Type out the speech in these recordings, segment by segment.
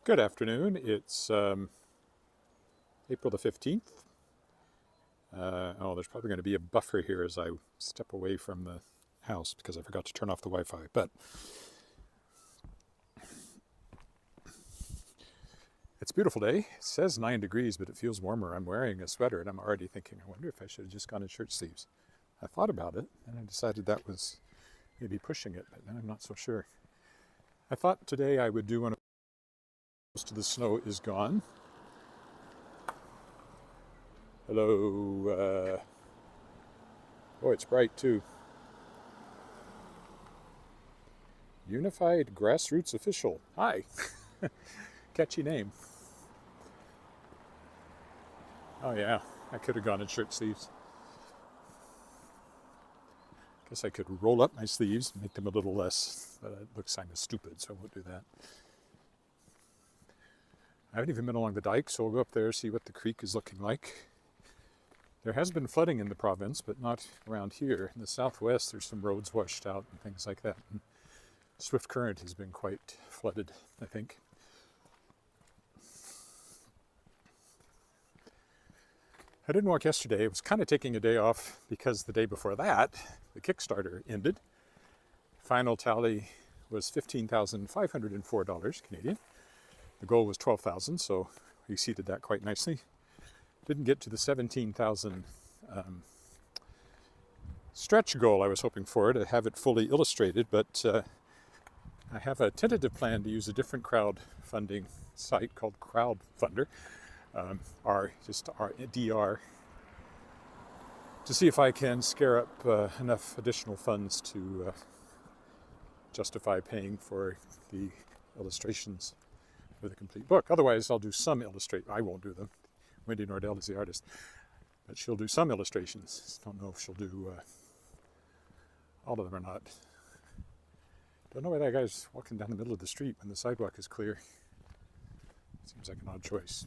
Good afternoon. It's April the 15th. There's probably going to be a buffer here as I step away from the house because I forgot to turn off the Wi-Fi. But it's a beautiful day. It says 9 degrees, but it feels warmer. I'm wearing a sweater and I'm already thinking, I wonder if I should have just gone in shirt sleeves. I thought about it and I decided that was maybe pushing it, but now I'm not so sure. I thought today I would do one of most of the snow is gone. Hello. Oh, it's bright too. Unified Grassroots Official. Hi. Catchy name. Oh yeah, I could have gone in shirt sleeves. Guess I could roll up my sleeves and make them a little less, but it looks kind of stupid, so I won't do that. I haven't even been along the dike, so I'll go up there, see what the creek is looking like. There has been flooding in the province, but not around here. In the southwest, there's some roads washed out and things like that. And Swift Current has been quite flooded, I think. I didn't walk yesterday. I was kind of taking a day off because the day before that, the Kickstarter ended. Final tally was $15,504 Canadian. The goal was $12,000, so we exceeded that quite nicely. Didn't get to the 17,000 stretch goal I was hoping for, to have it fully illustrated, but I have a tentative plan to use a different crowdfunding site called Crowdfunder, DR, to see if I can scare up enough additional funds to justify paying for the illustrations for the complete book. Otherwise, I'll do some I won't do them. Wendy Nordell is the artist, but she'll do some illustrations. Don't know if she'll do all of them or not. Don't know why that guy's walking down the middle of the street when the sidewalk is clear. Seems like an odd choice.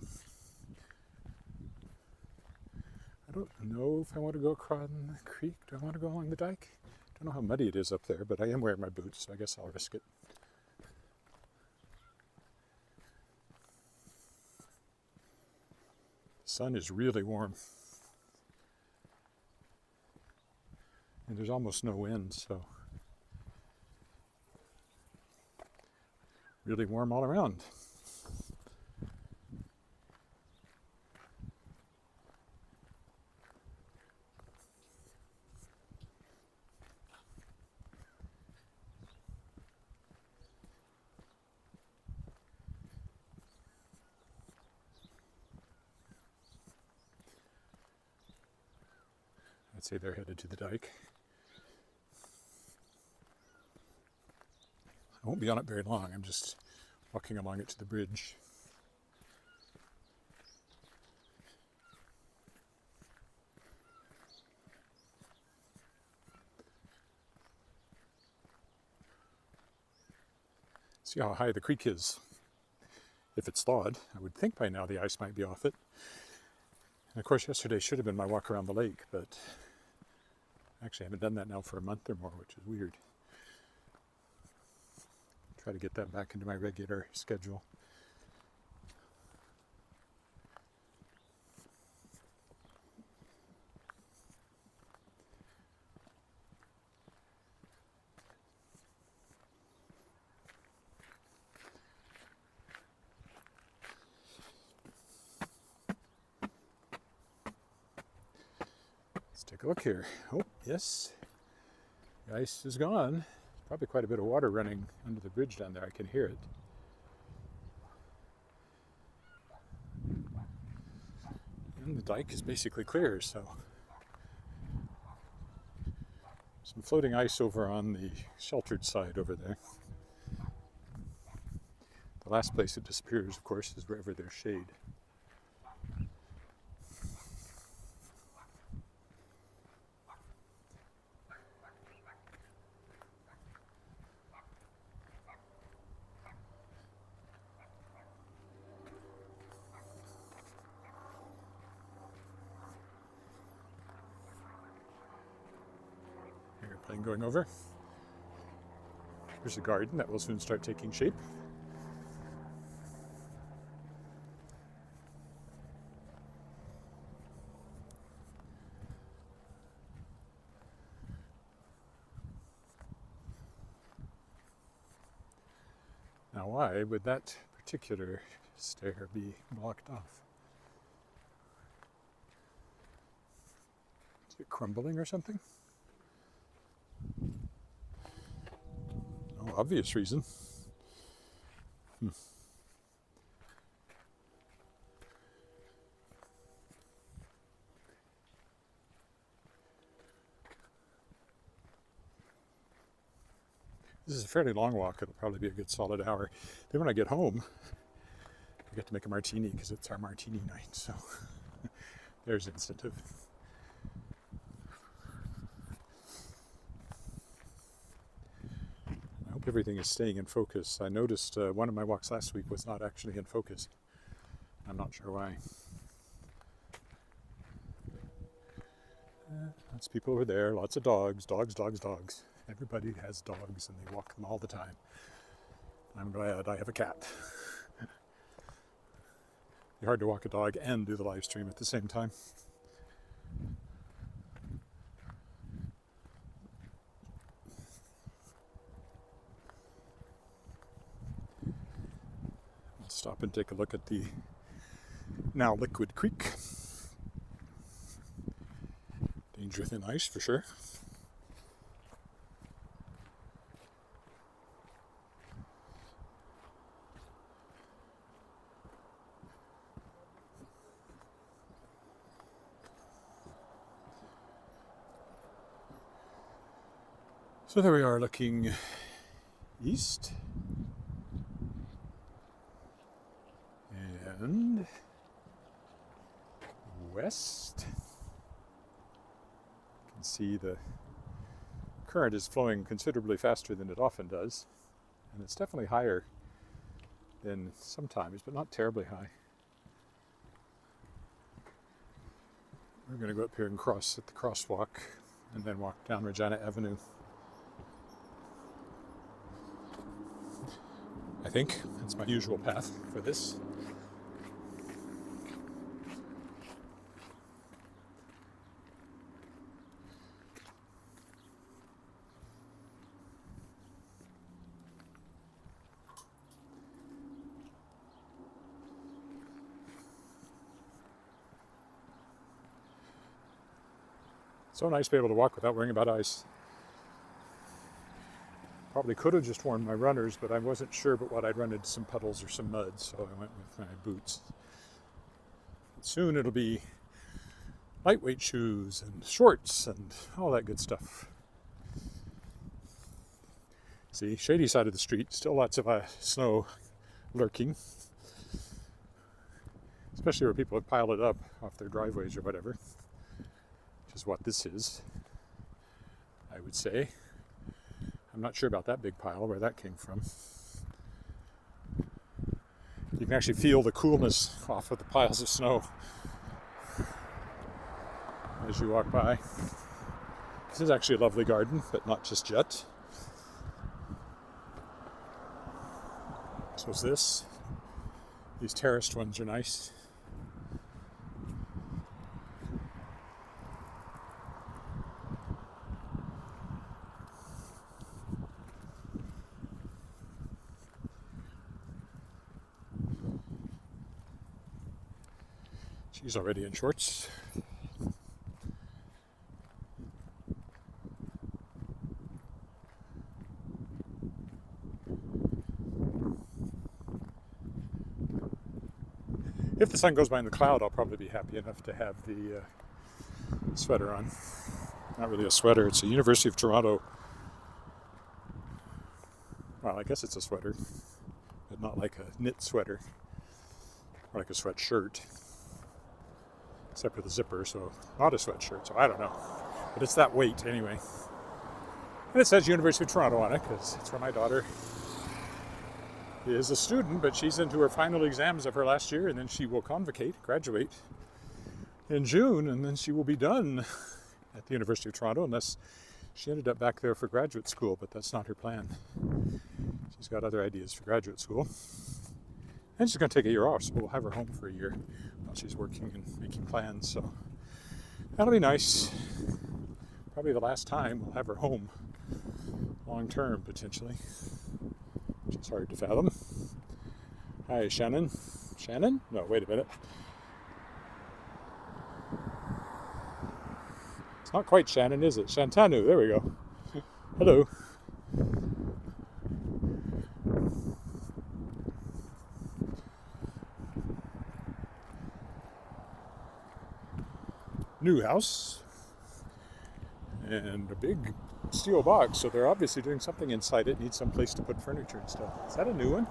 I don't know if I want to go across the creek. Do I want to go along the dike? Don't know how muddy it is up there, but I am wearing my boots, so I guess I'll risk it. The sun is really warm. And there's almost no wind, so really warm all around. I'd say they're headed to the dike. I won't be on it very long. I'm just walking along it to the bridge. See how high the creek is. If it's thawed, I would think by now the ice might be off it. And of course, yesterday should have been my walk around the lake, but actually I haven't done that now for a month or more, which is weird. Try to get that back into my regular schedule. Let's take a look here. Oh, yes. The ice is gone. Probably quite a bit of water running under the bridge down there. I can hear it. And the dike is basically clear, so some floating ice over on the sheltered side over there. The last place it disappears, of course, is wherever there's shade. Airplane going over. Here's a garden that will soon start taking shape. Now, why would that particular stair be blocked off? Is it crumbling or something? No obvious reason. This is a fairly long walk. It'll probably be a good solid hour. Then when I get home, I get to make a martini because it's our martini night. So there's incentive. I hope everything is staying in focus. I noticed one of my walks last week was not actually in focus. I'm not sure why. Lots of people over there, lots of dogs. Everybody has dogs and they walk them all the time. I'm glad I have a cat. It'd be hard to walk a dog and do the live stream at the same time. I'll stop and take a look at the now liquid creek. Danger thin ice for sure. So there we are looking east and west. You can see the current is flowing considerably faster than it often does, and it's definitely higher than sometimes, but not terribly high. We're going to go up here and cross at the crosswalk and then walk down Regina Avenue. I think that's my usual path for this. So nice to be able to walk without worrying about ice. Probably could have just worn my runners, but I wasn't sure but what I'd run into some puddles or some mud, so I went with my boots. But soon it'll be lightweight shoes and shorts and all that good stuff. See, shady side of the street, still lots of snow lurking, especially where people have piled it up off their driveways or whatever, which is what this is, I would say. I'm not sure about that big pile, where that came from. You can actually feel the coolness off of the piles of snow as you walk by. This is actually a lovely garden, but not just yet. So is this. These terraced ones are nice. She's already in shorts. If the sun goes behind the cloud, I'll probably be happy enough to have the sweater on. Not really a sweater, it's a University of Toronto. Well, I guess it's a sweater, but not like a knit sweater, or like a sweatshirt. Except for the zipper, so not a sweatshirt, so I don't know. But it's that weight anyway. And it says University of Toronto on it, because it's where my daughter is a student, but she's into her final exams of her last year, and then she will graduate in June, and then she will be done at the University of Toronto, unless she ended up back there for graduate school, but that's not her plan. She's got other ideas for graduate school. And she's going to take a year off, so we'll have her home for a year while she's working and making plans. So that'll be nice. Probably the last time we'll have her home long term, potentially. which is hard to fathom. Hi, Shannon. Shannon? No, wait a minute. It's not quite Shannon, is it? Shantanu, there we go. Hello. New house. And a big steel box, so they're obviously doing something inside it. Needs some place to put furniture and stuff. Is that a new one?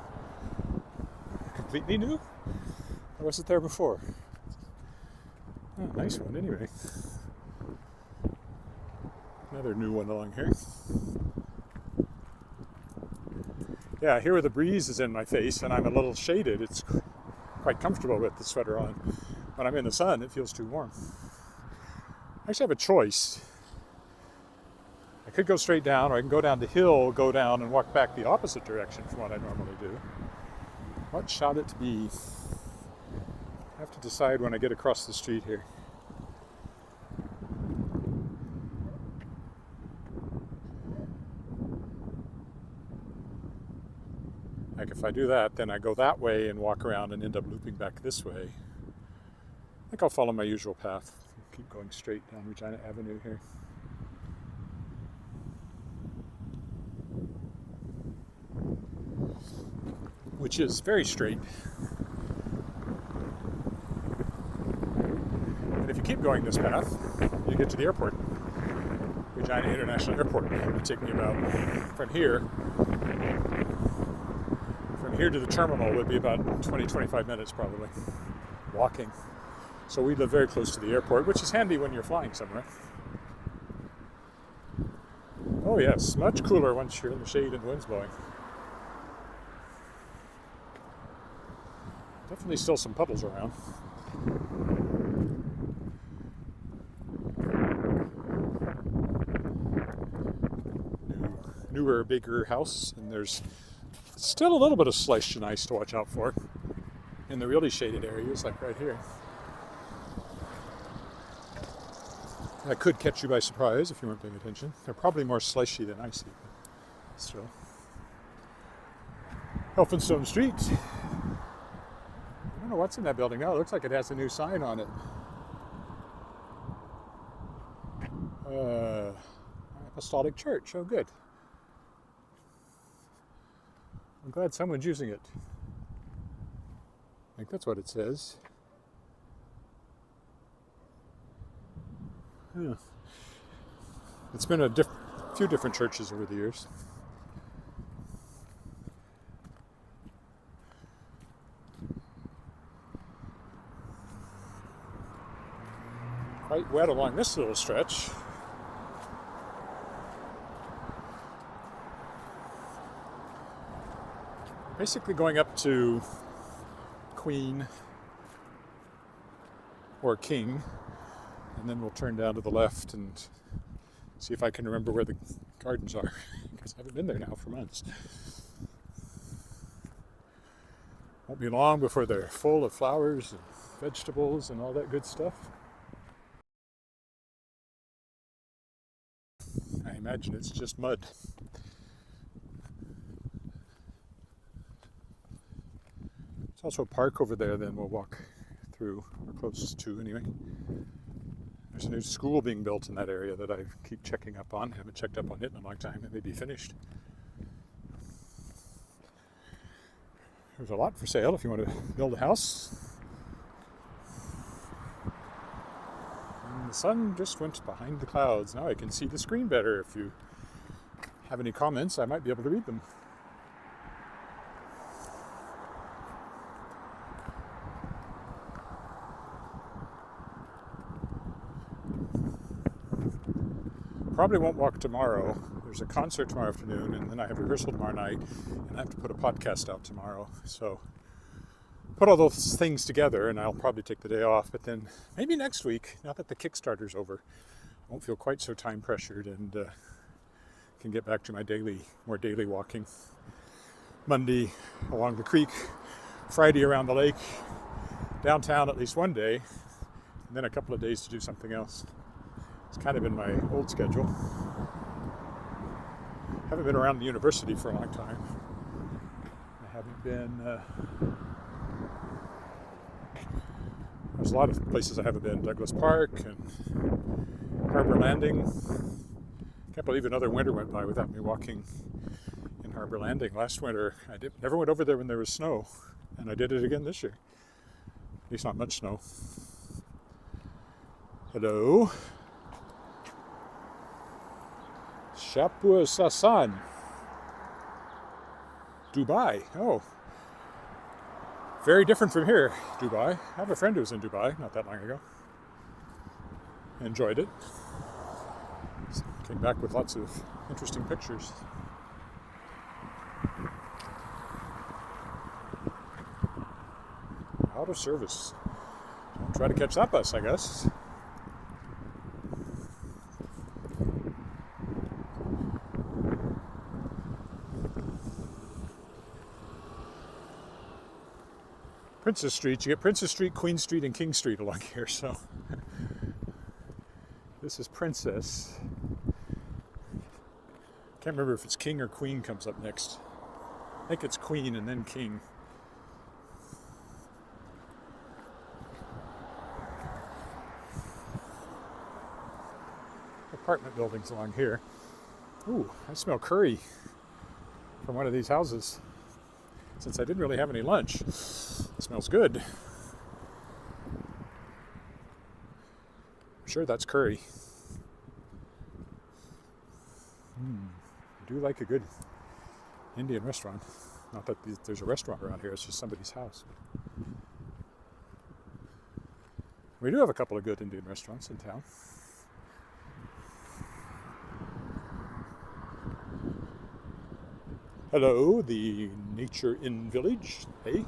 Completely new? Or was it there before? Oh, nice one anyway. Another new one along here. Yeah, here where the breeze is in my face and I'm a little shaded, it's quite comfortable with the sweater on. When I'm in the sun, it feels too warm. I actually have a choice. I could go straight down, or I can go down the hill, go down and walk back the opposite direction from what I normally do. What shall it be? I have to decide when I get across the street here. Like if I do that, then I go that way and walk around and end up looping back this way. I think I'll follow my usual path. Keep going straight down Regina Avenue here. Which is very straight. And if you keep going this path, you get to the airport. Regina International Airport. It'll take me about, from here to the terminal would be about 20-25 minutes probably, walking. So we live very close to the airport, which is handy when you're flying somewhere. Oh yes, much cooler once you're in the shade and the wind's blowing. Definitely still some puddles around. Newer, bigger house, and there's still a little bit of slush and ice to watch out for in the really shaded areas, like right here. That could catch you by surprise if you weren't paying attention. They're probably more slushy than icy, but still. Elphinstone Street. I don't know what's in that building. Oh, it looks like it has a new sign on it. Apostolic Church. Oh, good. I'm glad someone's using it. I think that's what it says. Yeah. It's been a few different churches over the years. Quite wet along this little stretch. Basically going up to Queen or King, and then we'll turn down to the left and see if I can remember where the gardens are, because I haven't been there now for months. Won't be long before they're full of flowers and vegetables and all that good stuff. I imagine it's just mud. There's also a park over there then we'll walk through, or close to anyway. There's a new school being built in that area that I keep checking up on. I haven't checked up on it in a long time. It may be finished. There's a lot for sale if you want to build a house. And the sun just went behind the clouds. Now I can see the screen better. If you have any comments, I might be able to read them. Probably won't walk tomorrow. There's a concert tomorrow afternoon, and then I have rehearsal tomorrow night, and I have to put a podcast out tomorrow. So put all those things together, and I'll probably take the day off. But then maybe next week, now that the Kickstarter's over, I won't feel quite so time pressured and can get back to my more daily walking. Monday along the creek, Friday around the lake, downtown at least one day, and then a couple of days to do something else. It's kind of been my old schedule. Haven't been around the university for a long time. haven't been. There's a lot of places I haven't been. Douglas Park and Harbor Landing. Can't believe another winter went by without me walking in Harbor Landing. Last winter, never went over there when there was snow, and I did it again this year. At least not much snow. Hello. Shapur Sasan. Dubai. Oh. Very different from here, Dubai. I have a friend who was in Dubai not that long ago. Enjoyed it. Came back with lots of interesting pictures. Out of service. I'll try to catch that bus, I guess. Princess Street. You get Princess Street, Queen Street, and King Street along here, so this is Princess. Can't remember if it's King or Queen comes up next. I think it's Queen and then King. Apartment buildings along here. Ooh, I smell curry from one of these houses. Since I didn't really have any lunch, it smells good. I'm sure that's curry. I do like a good Indian restaurant. Not that there's a restaurant around here, it's just somebody's house. We do have a couple of good Indian restaurants in town. Hello, the Nature Inn Village. Hey.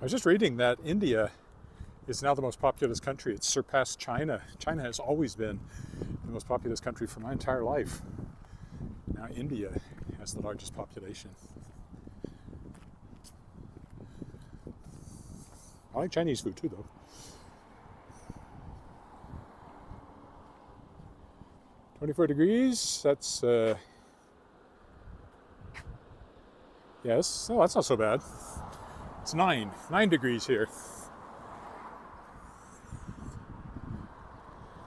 I was just reading that India is now the most populous country. It's surpassed China. China has always been the most populous country for my entire life. Now India has the largest population. I like Chinese food too, though. $24. That's, yes. Oh, that's not so bad. It's 9 degrees here.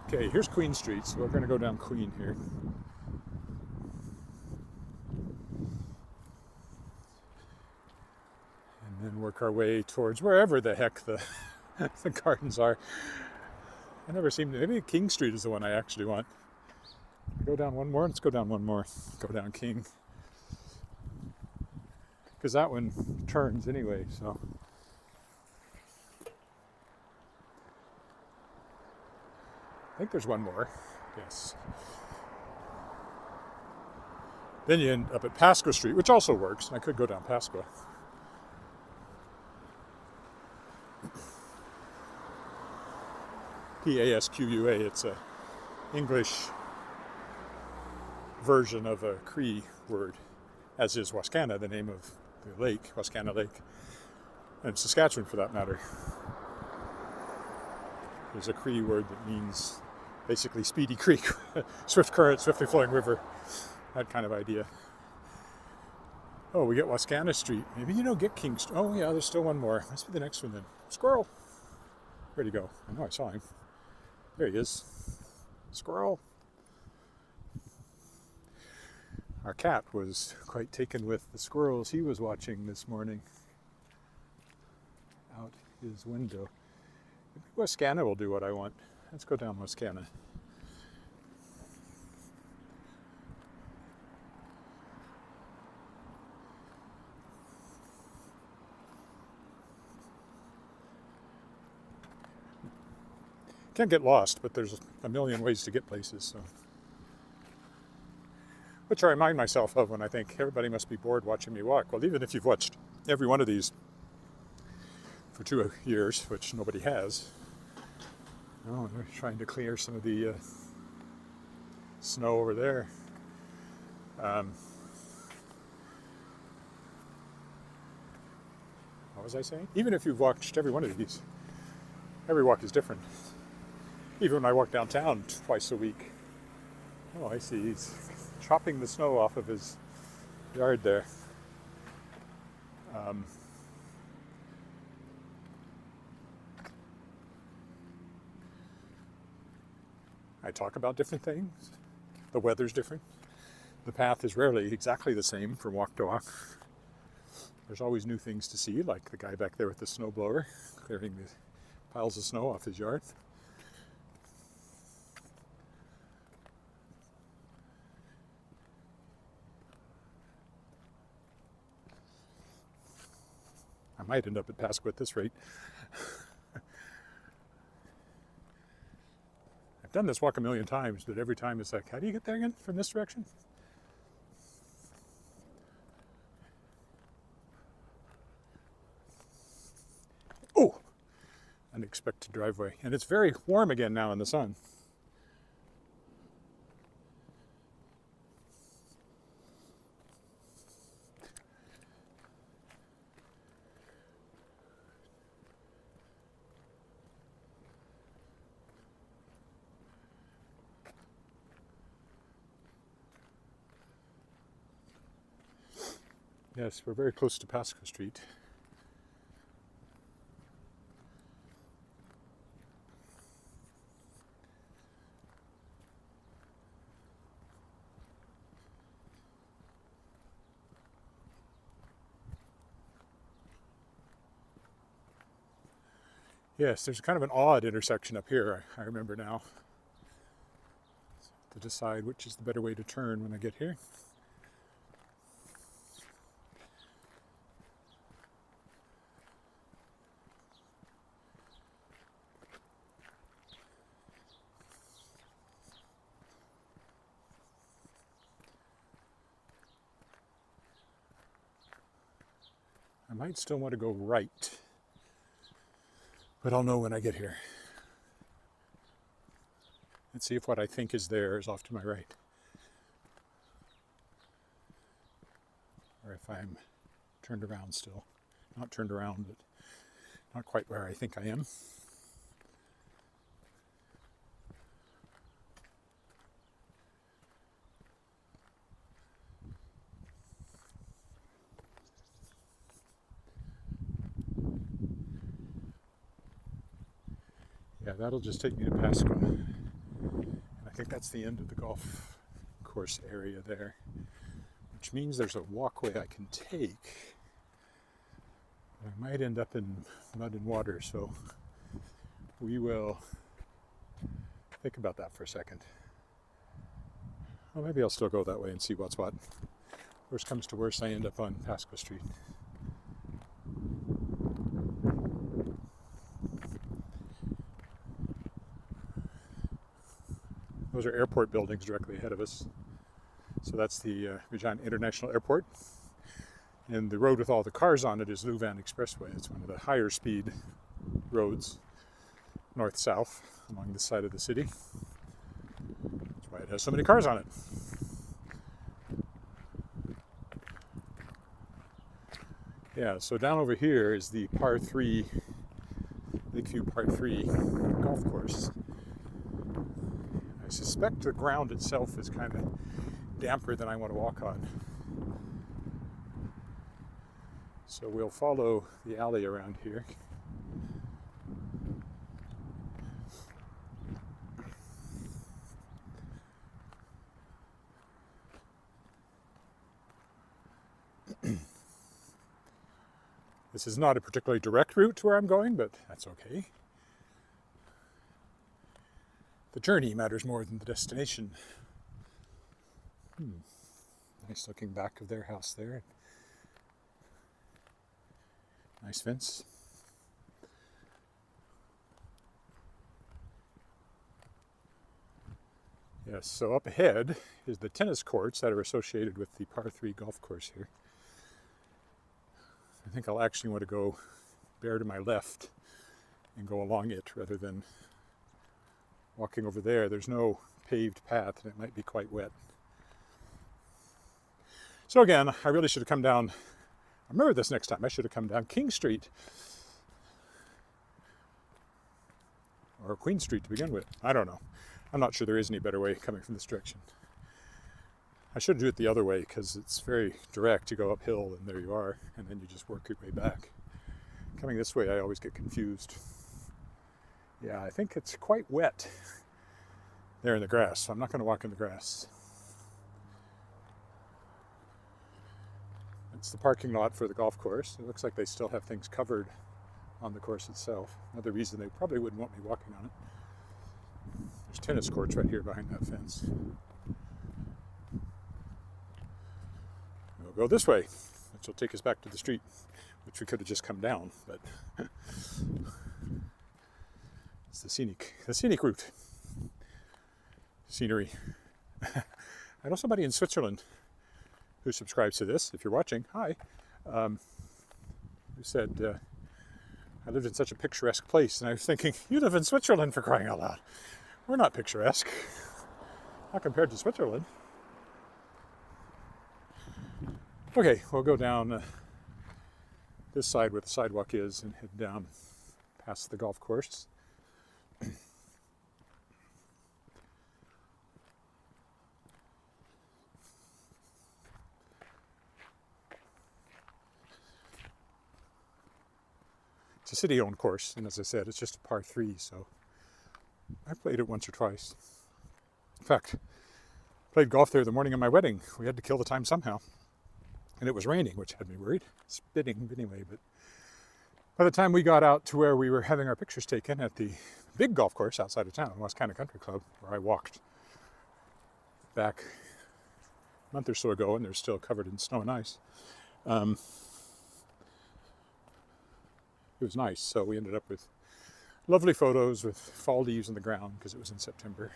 Okay, here's Queen Street, so we're going to go down Queen here. And then work our way towards wherever the heck the the gardens are. I never seem to, maybe King Street is the one I actually want. Go down one more, let's go down one more. Go down King. Because that one turns anyway, so. I think there's one more, yes. Then you end up at Pasqua Street, which also works. I could go down Pasqua. Pasqua, it's a English version of a Cree word, as is Wascana, the name of the lake, Wascana Lake, and Saskatchewan for that matter. There's a Cree word that means basically speedy creek, swift current, swiftly flowing river, that kind of idea. Oh, we get Wascana Street. Maybe you don't get King Street. Oh yeah, there's still one more. Must be the next one then. Squirrel. Where'd he go? I know I saw him. There he is. Squirrel. Our cat was quite taken with the squirrels he was watching this morning out his window. Maybe Wascana will do what I want. Let's go down Wascana. Can't get lost, but there's a million ways to get places, so. Which I remind myself of when I think everybody must be bored watching me walk. Well, even if you've watched every one of these for 2 years, which nobody has. Oh, they're trying to clear some of the snow over there. What was I saying? Even if you've watched every one of these, every walk is different. Even when I walk downtown twice a week. Oh, I see. He's chopping the snow off of his yard there. I talk about different things. The weather's different. The path is rarely exactly the same from walk to walk. There's always new things to see, like the guy back there with the snowblower clearing the piles of snow off his yard. I might end up at Pasqua at this rate. I've done this walk a million times, but every time it's like, how do you get there again from this direction? Oh, unexpected driveway. And it's very warm again now in the sun. Yes, we're very close to Pasqua Street. Yes, there's kind of an odd intersection up here, I remember now, to decide which is the better way to turn when I get here. I might still want to go right, but I'll know when I get here. Let's see if what I think is there is off to my right. Or if I'm turned around still. Not turned around, but not quite where I think I am. Yeah, that'll just take me to Pasqua. And I think that's the end of the golf course area there, which means there's a walkway I can take. I might end up in mud and water, so we will think about that for a second. Well, maybe I'll still go that way and see what's what. Worst comes to worst, I end up on Pasqua Street. Those are airport buildings directly ahead of us. So that's the Regina International Airport. And the road with all the cars on it is Louvain Expressway. It's one of the higher speed roads, north-south, along this side of the city. That's why it has so many cars on it. Yeah, so down over here is the par 3, Lakeview par 3 golf course. I suspect the ground itself is kind of damper than I want to walk on. So we'll follow the alley around here. This is not a particularly direct route to where I'm going, but that's okay. The journey matters more than the destination. Nice looking back of their house there. Nice fence. Yes, so up ahead is the tennis courts that are associated with the par 3 golf course here. I think I'll actually want to go bear to my left and go along it rather than walking over there. There's no paved path and it might be quite wet. So again, I really should have come down remember this next time. I should have come down King Street. Or Queen Street to begin with. I don't know. I'm not sure there is any better way coming from this direction. I should do it the other way because it's very direct. You go uphill and there you are, and then you just work your way back. Coming this way, I always get confused. Yeah, I think it's quite wet there in the grass, so I'm not going to walk in the grass. It's the parking lot for the golf course. It looks like they still have things covered on the course itself. Another reason they probably wouldn't want me walking on it. There's tennis courts right here behind that fence. We'll go this way, which will take us back to the street, which we could have just come down, but it's the scenic route. Scenery. I know somebody in Switzerland who subscribes to this. If you're watching, hi. Who said, I lived in such a picturesque place, and I was thinking, you live in Switzerland, for crying out loud. We're not picturesque, not compared to Switzerland. Okay, we'll go down this side where the sidewalk is and head down past the golf course. It's a city-owned course, and as I said, it's just a par 3, so I played it once or twice. In fact, played golf there the morning of my wedding. We had to kill the time somehow. And it was raining, which had me worried. Spitting anyway, but by the time we got out to where we were having our pictures taken at the big golf course outside of town, West Canada Country Club, where I walked back a month or so ago, and they're still covered in snow and ice. It was nice, so we ended up with lovely photos with fall leaves on the ground because it was in September.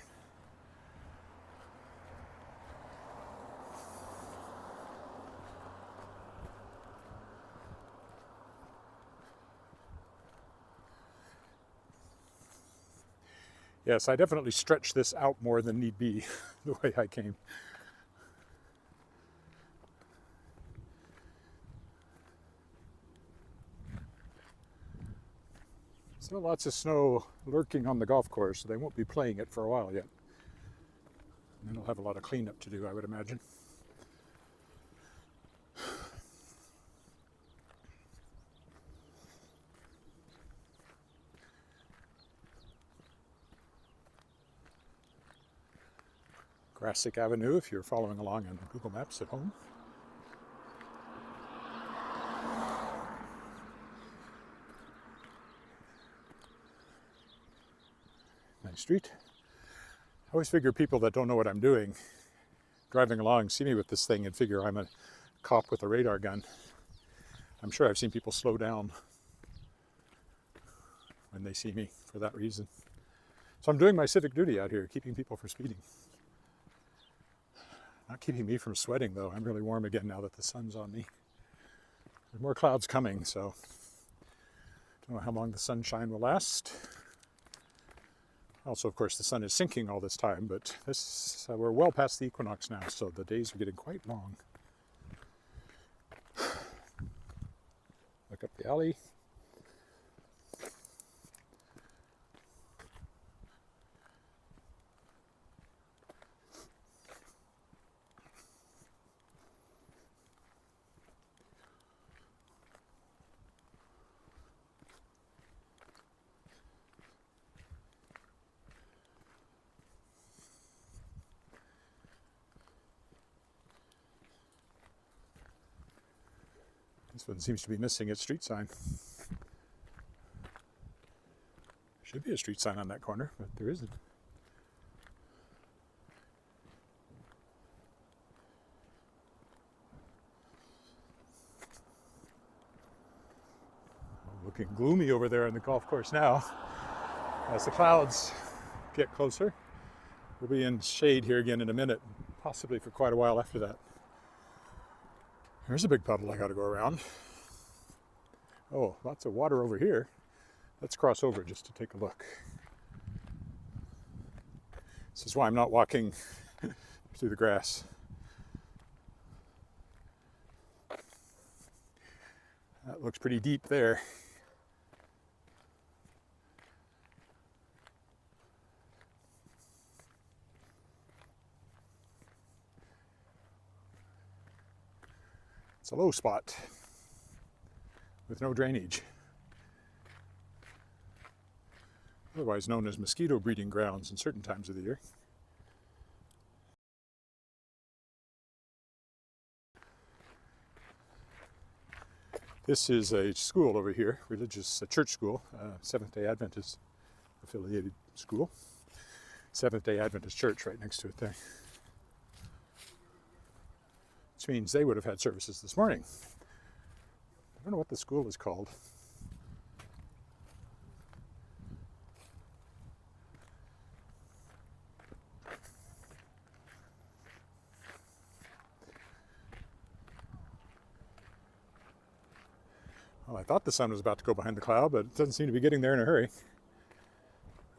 Yes, I definitely stretched this out more than need be the way I came. Still lots of snow lurking on the golf course, so they won't be playing it for a while yet. And then they'll have a lot of cleanup to do, I would imagine. Grassic Avenue, if you're following along on Google Maps at home. Nice street. I always figure people that don't know what I'm doing, driving along, see me with this thing and figure I'm a cop with a radar gun. I'm sure I've seen people slow down when they see me for that reason. So I'm doing my civic duty out here, keeping people from speeding. Not keeping me from sweating, though. I'm really warm again now that the sun's on me. There's more clouds coming, so don't know how long the sunshine will last. Also, of course, the sun is sinking all this time, but we're well past the equinox now, so the days are getting quite long. Look up the alley. This one seems to be missing its street sign. Should be a street sign on that corner, but there isn't. Looking gloomy over there on the golf course now. As the clouds get closer, we'll be in shade here again in a minute, possibly for quite a while after that. There's a big puddle I got to go around. Oh, lots of water over here. Let's cross over just to take a look. This is why I'm not walking through the grass. That looks pretty deep there. It's a low spot with no drainage, otherwise known as mosquito breeding grounds in certain times of the year. This is a school over here, religious church school, Seventh-day Adventist affiliated school. Seventh-day Adventist church right next to it there. Which means they would have had services this morning. I don't know what the school is called. Well, I thought the sun was about to go behind the cloud, but it doesn't seem to be getting there in a hurry.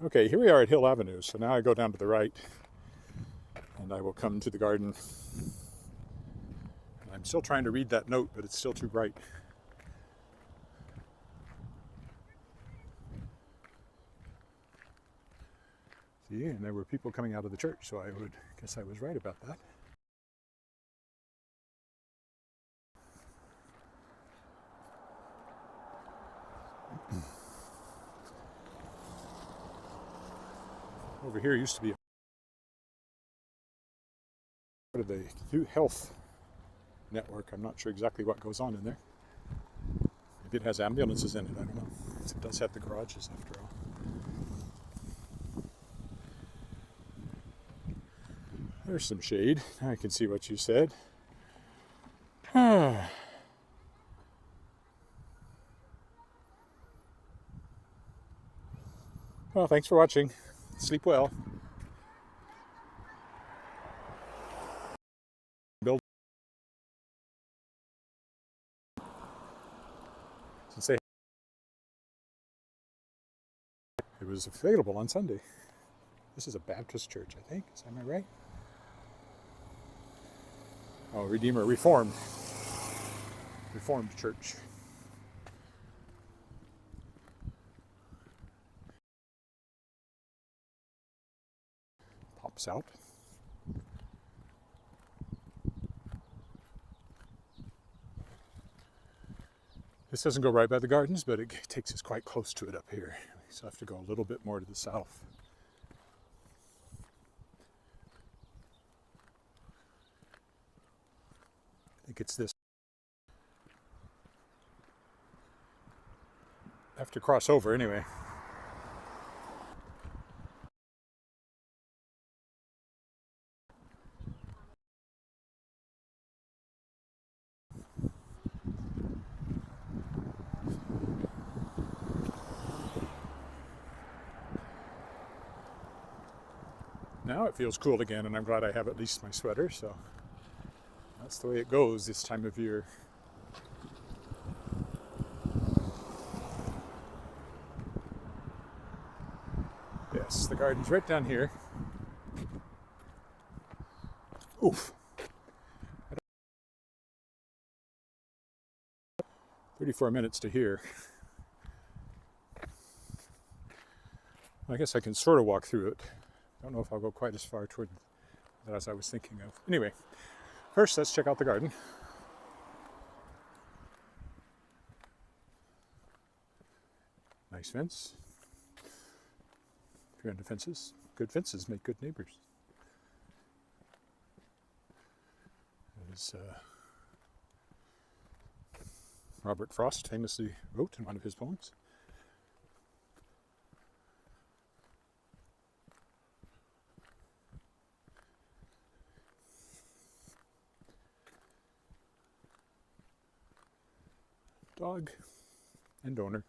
Okay, here we are at Hill Avenue, so now I go down to the right, and I will come to the garden. I'm still trying to read that note, but it's still too bright. See, and there were people coming out of the church, so I would guess I was right about that. Over here used to be part of the health network. I'm not sure exactly what goes on in there. Maybe it has ambulances in it, I don't know. It does have the garages after all. There's some shade. I can see what you said. Well, thanks for watching. Sleep well. Build. Say it was available on Sunday. This is a Baptist church, I think. Am I right? Oh, Redeemer, Reformed church. Pops out. This doesn't go right by the gardens, but it takes us quite close to it up here. So I have to go a little bit more to the south. I think it's this. I have to cross over anyway. Now it feels cool again, and I'm glad I have at least my sweater, so that's the way it goes this time of year. Yes, the garden's right down here. Oof. 34 minutes to here. I guess I can sort of walk through it. I don't know if I'll go quite as far toward that as I was thinking of. Anyway, first let's check out the garden. Nice fence. If you're into fences, good fences make good neighbors. As Robert Frost famously wrote in one of his poems. Dog and owner.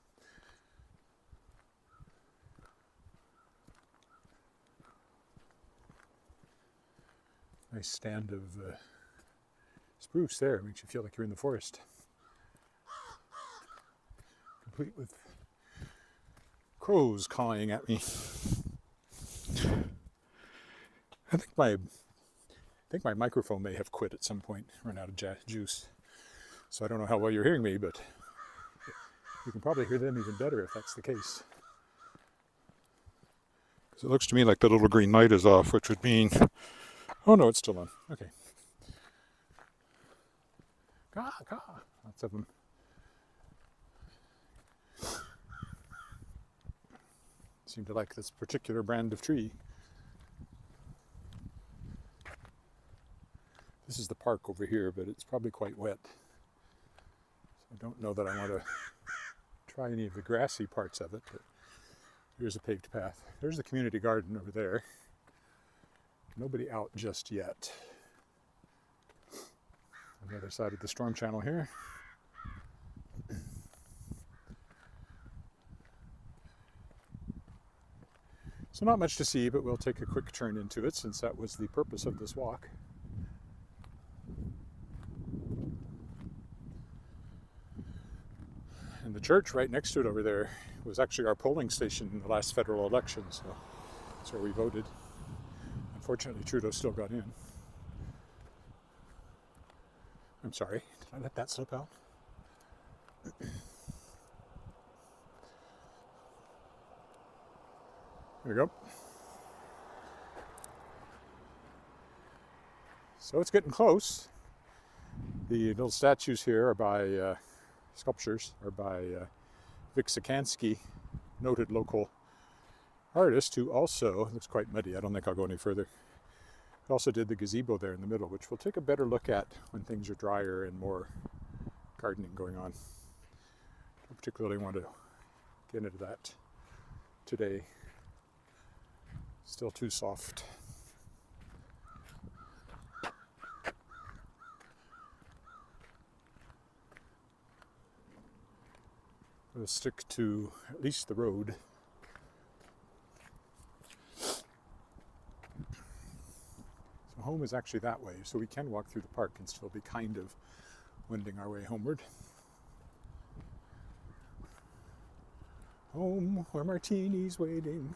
Nice stand of spruce there, makes you feel like you're in the forest. Complete with crows cawing at me. I think my microphone may have quit at some point, run out of juice. So I don't know how well you're hearing me, but You can probably hear them even better if that's the case. Because it looks to me like the little green light is off, which would mean... Oh no, it's still on. Okay. Caw, caw. Lots of them. Seem to like this particular brand of tree. This is the park over here, but it's probably quite wet. So I don't know that I want to try any of the grassy parts of it, but here's a paved path. There's the community garden over there. Nobody out just yet. On the other side of the storm channel here. So not much to see, but we'll take a quick turn into it since that was the purpose of this walk. And the church right next to it over there was actually our polling station in the last federal election, so that's where we voted. Unfortunately, Trudeau still got in. I'm sorry, did I let that slip out? There we go. So it's getting close. The little statues here are by sculptures are by Vic Sikansky, noted local artist who also, it looks quite muddy, I don't think I'll go any further, he also did the gazebo there in the middle, which we'll take a better look at when things are drier and more gardening going on. I don't particularly want to get into that today. Still too soft. We'll stick to at least the road. So home is actually that way, so we can walk through the park and still be kind of wending our way homeward. Home where martini's waiting.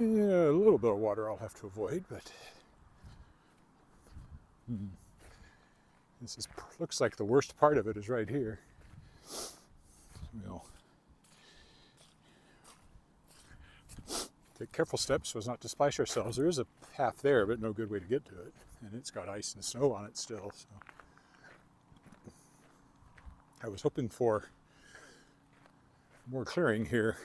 Yeah, a little bit of water I'll have to avoid, but this looks like the worst part of it is right here. We'll take careful steps so as not to splash ourselves. There is a path there, but no good way to get to it, and it's got ice and snow on it still. So I was hoping for more clearing here.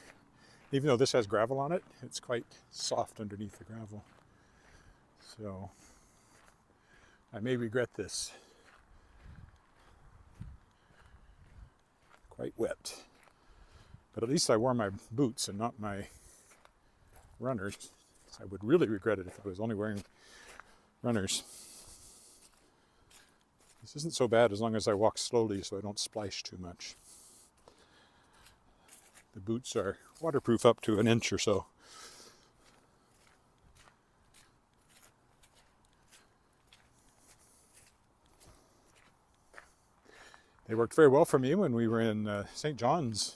Even though this has gravel on it, it's quite soft underneath the gravel. So I may regret this. Quite wet. But at least I wore my boots and not my runners. I would really regret it if I was only wearing runners. This isn't so bad as long as I walk slowly so I don't splash too much. The boots are waterproof up to an inch or so. They worked very well for me when we were in St. John's,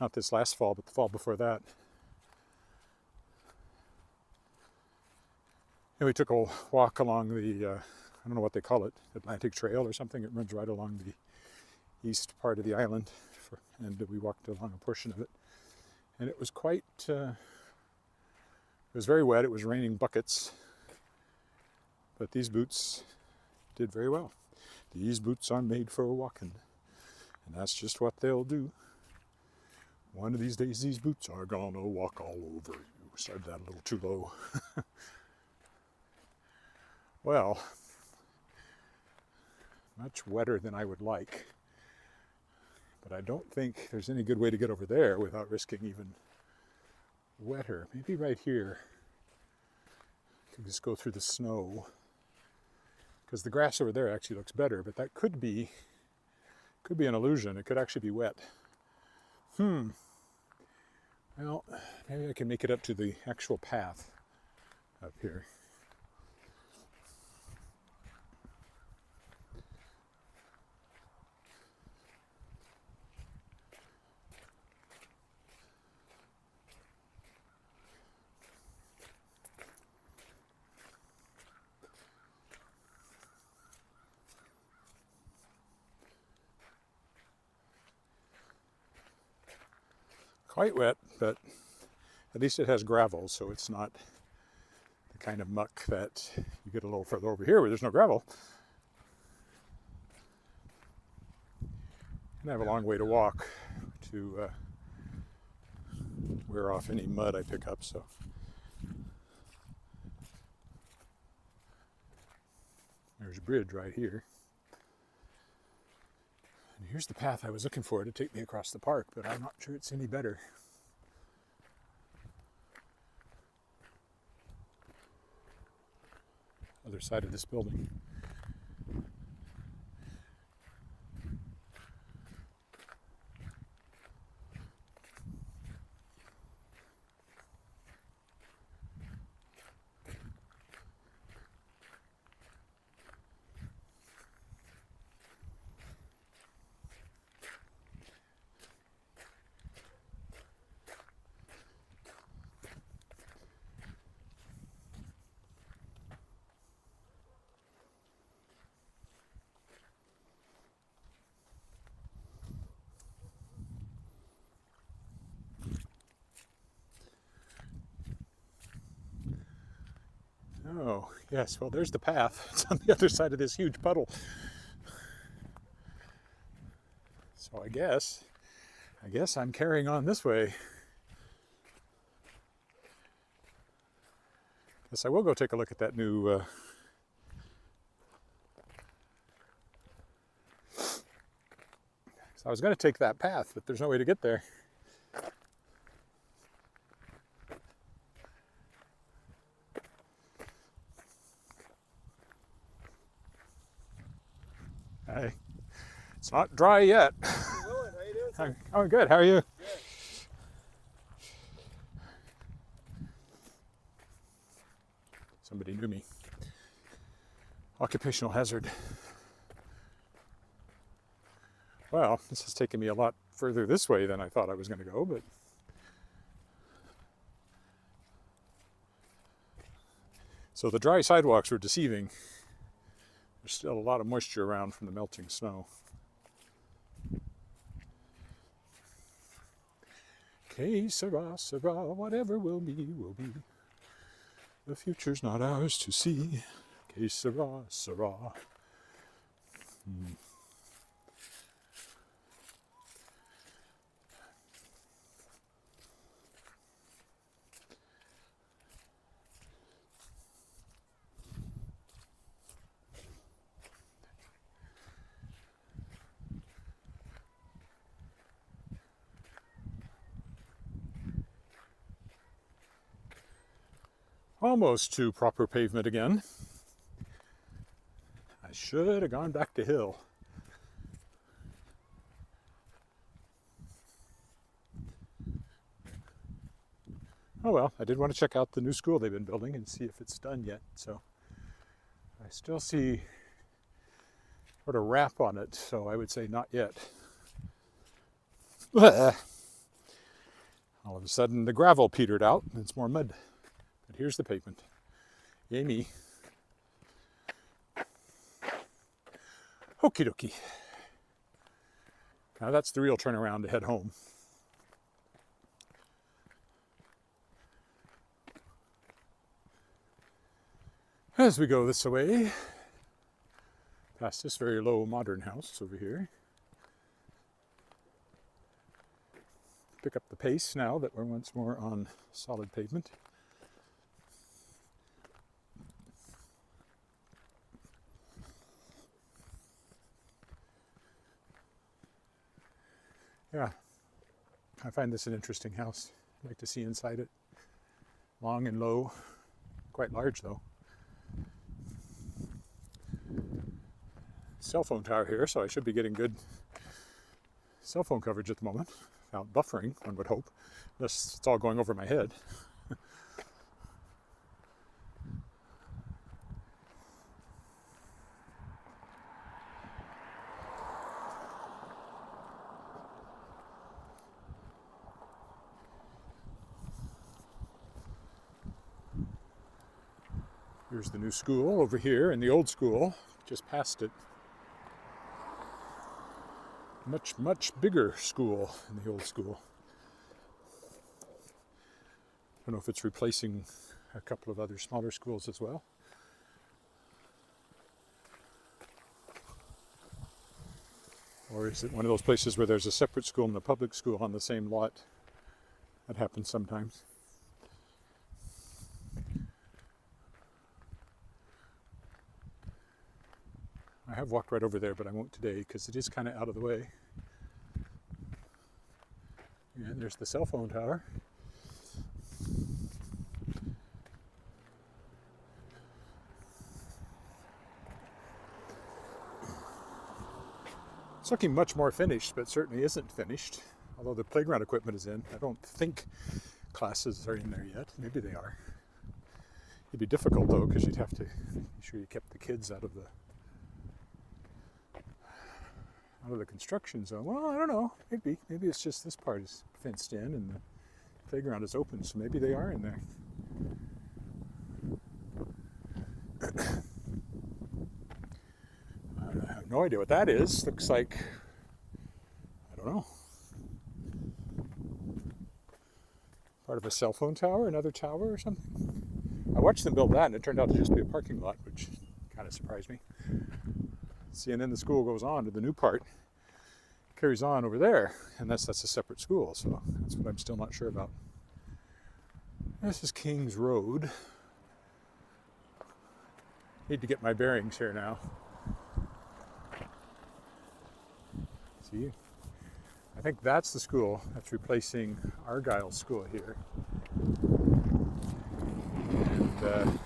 not this last fall, but the fall before that. And we took a walk along the, I don't know what they call it, Atlantic Trail or something. It runs right along the east part of the island, and we walked along a portion of it. And it was quite, it was very wet, it was raining buckets, but these boots did very well. These boots are made for walking, and that's just what they'll do. One of these days these boots are gonna walk all over you. Started that a little too low. Well, much wetter than I would like. But I don't think there's any good way to get over there without risking even wetter. Maybe right here. I could just go through the snow. Because the grass over there actually looks better, but that could be an illusion. It could actually be wet. Well, maybe I can make it up to the actual path up here. quite wet, but at least it has gravel, so it's not the kind of muck that you get a little further over here where there's no gravel. And I have a long way to walk to wear off any mud I pick up, so. There's a bridge right here. And here's the path I was looking for to take me across the park, but I'm not sure it's any better. Other side of this building. Oh, yes, well, there's the path. It's on the other side of this huge puddle. So I guess I'm carrying on this way. Guess I will go take a look at that new I was going to take that path, but there's no way to get there. Hey, it's not dry yet. How you doing, sir? Oh, good. How are you? Good. Somebody knew me. Occupational hazard. Well, this has taken me a lot further this way than I thought I was going to go, but so the dry sidewalks were deceiving. There's still a lot of moisture around from the melting snow. Que sera, sera, whatever will be, will be. The future's not ours to see. Que sera, sera. Almost to proper pavement again. I should have gone back to hill. Oh well, I did want to check out the new school they've been building and see if it's done yet. So I still see sort of wrap on it, so I would say not yet. All of a sudden the gravel petered out and it's more mud. But here's the pavement. Yay me. Okie dokie. Now that's the real turnaround to head home. As we go this way, past this very low modern house over here. Pick up the pace now that we're once more on solid pavement. Yeah, I find this an interesting house. I'd like to see inside it. Long and low, quite large though. Cell phone tower here, so I should be getting good cell phone coverage at the moment. Without buffering, one would hope, unless it's all going over my head. Here's the new school over here, and the old school, just past it. Much, much bigger school in the old school. don't know if it's replacing a couple of other smaller schools as well. Or is it one of those places where there's a separate school and a public school on the same lot? That happens sometimes. I have walked right over there, but I won't today because it is kind of out of the way. And there's the cell phone tower. It's looking much more finished, but certainly isn't finished. Although the playground equipment is in. I don't think classes are in there yet. Maybe they are. It'd be difficult though, because you'd have to make sure you kept the kids out of the construction zone. Well, I don't know. Maybe it's just this part is fenced in and the playground is open, so maybe they are in there. I have no idea what that is. Looks like, I don't know, part of a cell phone tower, another tower or something. I watched them build that and it turned out to just be a parking lot, which kind of surprised me. See, and then the school goes on to the new part, carries on over there, and that's a separate school, so that's what I'm still not sure about. This is King's Road. Need to get my bearings here now. See, I think that's the school that's replacing Argyle's school here. And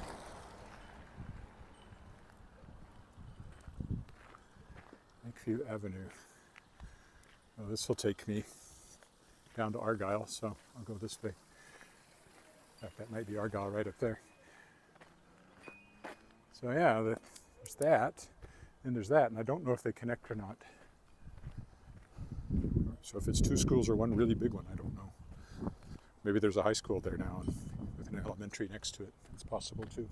Lakeview Avenue. Well, this will take me down to Argyle, so I'll go this way. In fact, that might be Argyle right up there. So yeah, there's that, and there's that, and I don't know if they connect or not. So if it's two schools or one really big one, I don't know. Maybe there's a high school there now with an elementary next to it. It's possible too.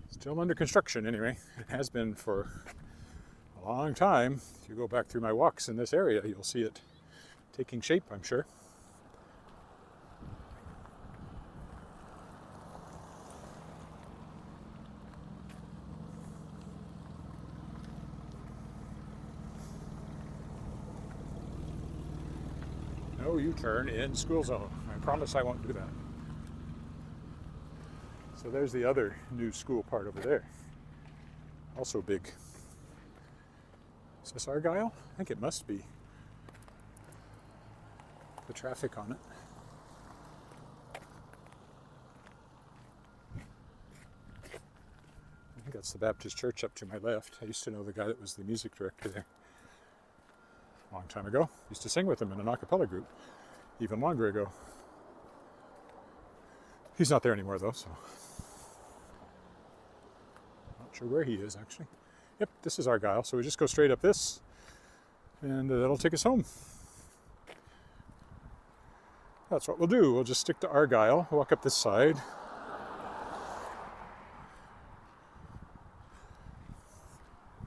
Still under construction anyway. It has been for a long time. If you go back through my walks in this area, you'll see it taking shape, I'm sure. No U-turn in school zone. I promise I won't do that. So there's the other new school part over there. Also big. Is this Argyle? I think it must be. The traffic on it. I think that's the Baptist church up to my left. I used to know the guy that was the music director there a long time ago. Used to sing with him in an a cappella group even longer ago. He's not there anymore though, so not sure where he is actually. Yep, this is Argyle, so we just go straight up this and that'll take us home. That's what we'll do. We'll just stick to Argyle, walk up this side.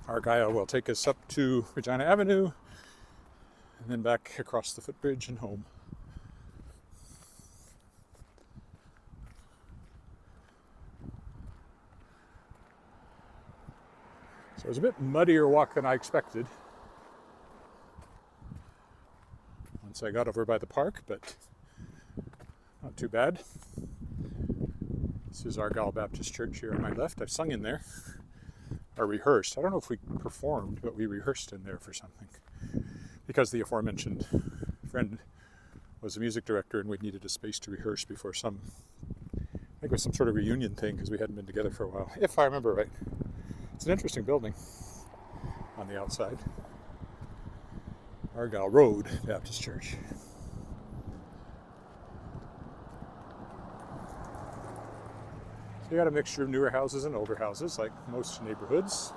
Argyle will take us up to Regina Avenue and then back across the footbridge and home. So it was a bit muddier walk than I expected once I got over by the park, but not too bad. This is Argyle Baptist Church here on my left. I've sung in there, or rehearsed. I don't know if we performed, but we rehearsed in there for something. Because the aforementioned friend was a music director and we needed a space to rehearse before I think it was some sort of reunion thing because we hadn't been together for a while, if I remember right. It's an interesting building on the outside. Argyle Road Baptist Church. So you got a mixture of newer houses and older houses, like most neighborhoods.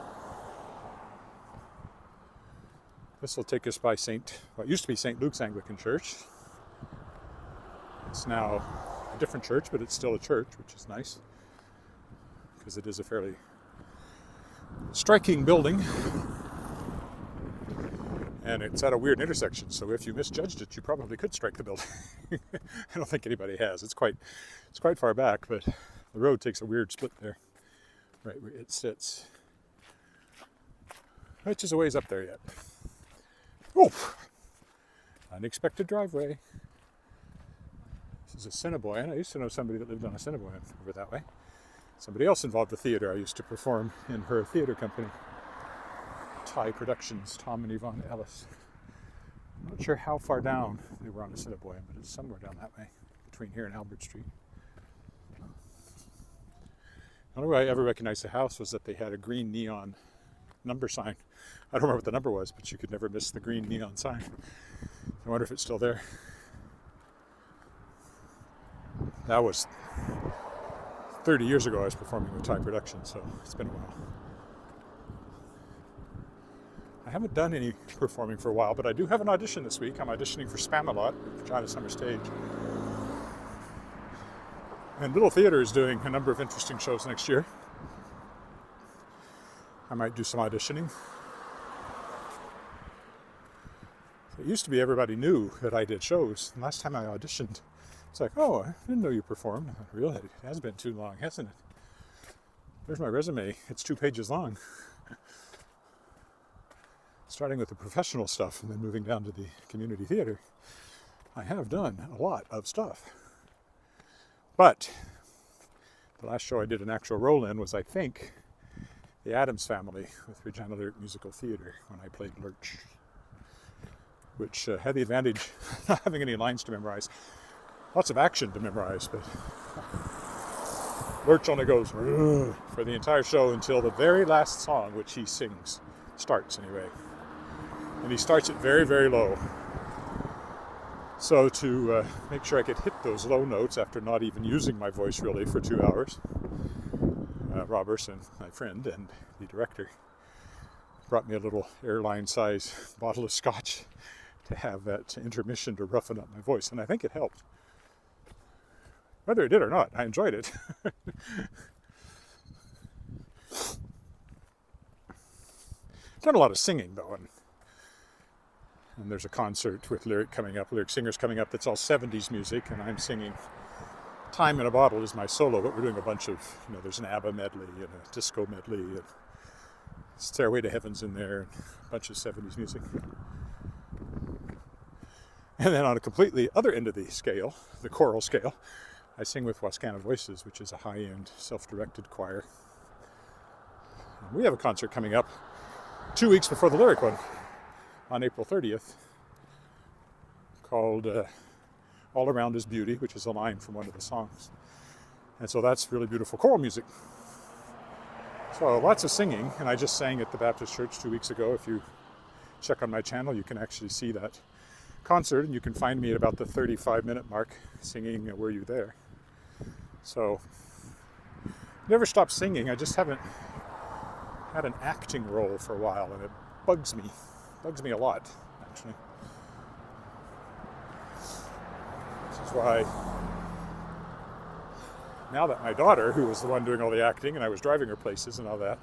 This will take us by what used to be St. Luke's Anglican Church. It's now a different church, but it's still a church, which is nice because it is a fairly striking building. And it's at a weird intersection, so if you misjudged it, you probably could strike the building. I don't think anybody has. It's quite far back, but the road takes a weird split there, right where it sits, which is a ways up there yet. Oh, unexpected driveway. This is a Assiniboine. I used to know somebody that lived on Assiniboine over that way. Somebody else involved with theater. I used to perform in her theater company, Thai Productions, Tom and Yvonne Ellis. I'm not sure how far down they were on Assiniboine, but it's somewhere down that way, between here and Albert Street. The only way I ever recognized the house was that they had a green neon number sign. I don't remember what the number was, but you could never miss the green neon sign. I wonder if it's still there. That was 30 years ago I was performing with Thai Productions, so it's been a while. I haven't done any performing for a while, but I do have an audition this week. I'm auditioning for Spamalot at Regina Summer Stage. And Little Theatre is doing a number of interesting shows next year. I might do some auditioning. It used to be everybody knew that I did shows. And last time I auditioned, it's like, oh, I didn't know you performed. I thought, really? It has been too long, hasn't it? There's my resume. It's 2 pages long. Starting with the professional stuff and then moving down to the community theater. I have done a lot of stuff. But the last show I did an actual role in was, I think, The Addams Family with Regina Lyric Musical Theater when I played Lurch, which had the advantage of not having any lines to memorize. Lots of action to memorize, but Lurch only goes for the entire show until the very last song, which he sings, starts anyway. And he starts it very, very low. So to make sure I could hit those low notes after not even using my voice really for 2 hours, Rob Urson, my friend and the director, brought me a little airline-size bottle of scotch to have that intermission to roughen up my voice, and I think it helped. Whether it did or not, I enjoyed it. Done a lot of singing though, and there's a concert with lyric singers coming up that's all 70s music, and I'm singing Time in a Bottle is my solo, but we're doing a bunch of, there's an ABBA medley and a disco medley, and Stairway to Heaven's in there, and a bunch of 70s music. And then on a completely other end of the scale, the choral scale, I sing with Wascana Voices, which is a high-end self-directed choir. And we have a concert coming up 2 weeks before the lyric one, on April 30th, called All Around Is Beauty, which is a line from one of the songs. And so that's really beautiful choral music. So lots of singing, and I just sang at the Baptist Church 2 weeks ago. If you check on my channel, you can actually see that concert, and you can find me at about the 35-minute mark singing Were You There? So, never stopped singing. I just haven't had an acting role for a while, and it bugs me a lot, actually. This is why now that my daughter, who was the one doing all the acting and I was driving her places and all that,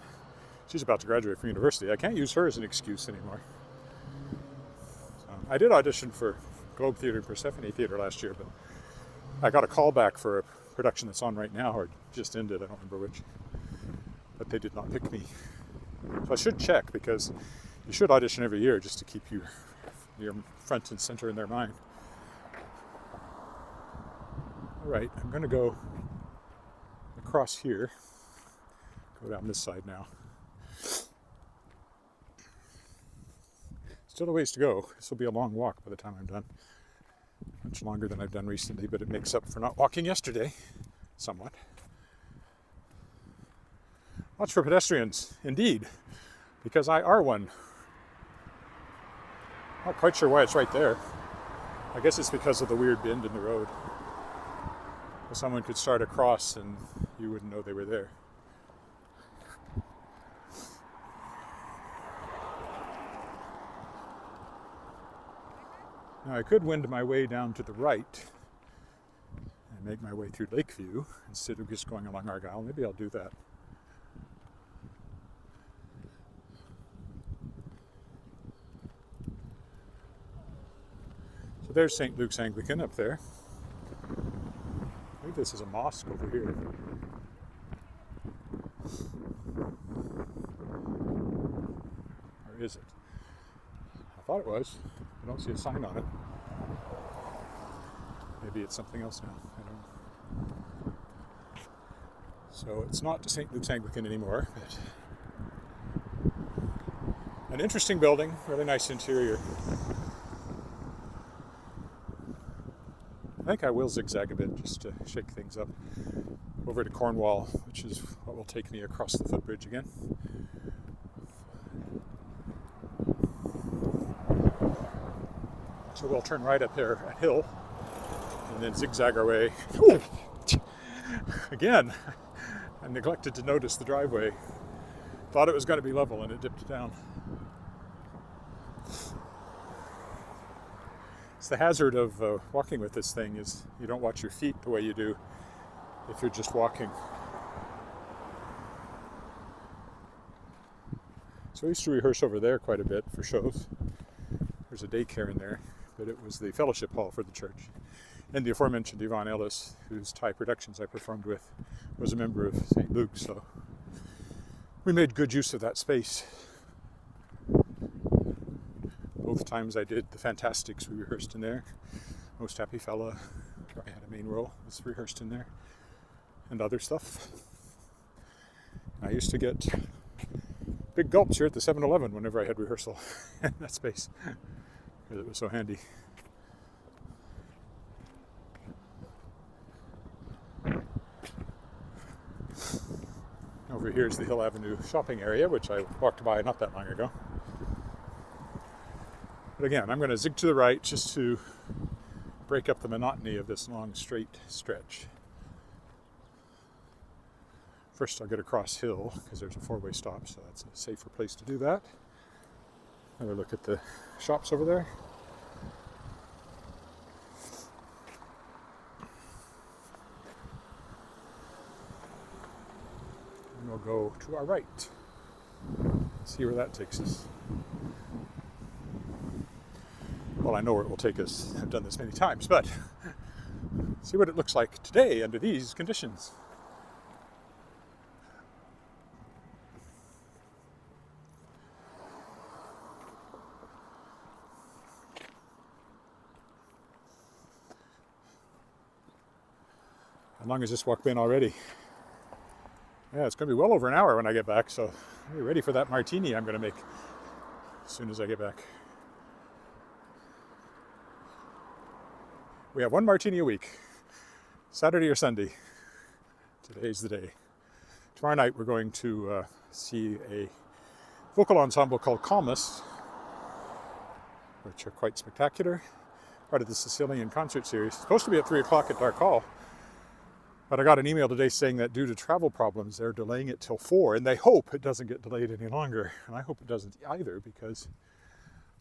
she's about to graduate from university, I can't use her as an excuse anymore. I did audition for Globe Theatre and Persephone Theatre last year, but I got a call back for a production that's on right now, or just ended, I don't remember which, but they did not pick me. So I should check, because you should audition every year just to keep your front and center in their mind. All right, I'm going to go across here, go down this side now. Still a ways to go. This will be a long walk by the time I'm done. Much longer than I've done recently, but it makes up for not walking yesterday, somewhat. Watch for pedestrians, indeed, because I are one. Not quite sure why it's right there. I guess it's because of the weird bend in the road. Someone could start across and you wouldn't know they were there. Now I could wend my way down to the right and make my way through Lakeview instead of just going along Argyle. Maybe I'll do that. So there's St. Luke's Anglican up there. I think this is a mosque over here. Or is it? I thought it was. I don't see a sign on it. Maybe it's something else now. I don't know. So it's not St. Luke's Anglican anymore, but an interesting building, really nice interior. I think I will zigzag a bit just to shake things up. Over to Cornwall, which is what will take me across the footbridge again. So we'll turn right up there a hill and then zigzag our way. Ooh. Again, I neglected to notice the driveway. Thought it was going to be level and it dipped down. It's the hazard of walking with this thing is you don't watch your feet the way you do if you're just walking. So I used to rehearse over there quite a bit for shows. There's a daycare in there, but it was the fellowship hall for the church. And the aforementioned Yvonne Ellis, whose Thai productions I performed with, was a member of St. Luke's, so we made good use of that space. Both times I did the Fantastics, we rehearsed in there. Most Happy Fella, where I had a main role, was rehearsed in there. And other stuff. I used to get big gulps here at the 7-Eleven whenever I had rehearsal in that space, because it was so handy. Over here is the Hill Avenue shopping area, which I walked by not that long ago. But again, I'm going to zig to the right just to break up the monotony of this long straight stretch. First I'll get across hill because there's a four-way stop, so that's a safer place to do that. Another look at the shops over there. And we'll go to our right. See where that takes us. Well, I know where it will take us. I've done this many times, but see what it looks like today under these conditions. How long has this walk been already? Yeah, it's going to be well over an hour when I get back, so I'll be ready for that martini I'm going to make as soon as I get back. We have one martini a week, Saturday or Sunday. Today's the day. Tomorrow night we're going to see a vocal ensemble called Calmus, which are quite spectacular, part of the Sicilian concert series. It's supposed to be at 3 o'clock at Dark Hall, but I got an email today saying that due to travel problems they're delaying it till 4, and they hope it doesn't get delayed any longer. And I hope it doesn't either, because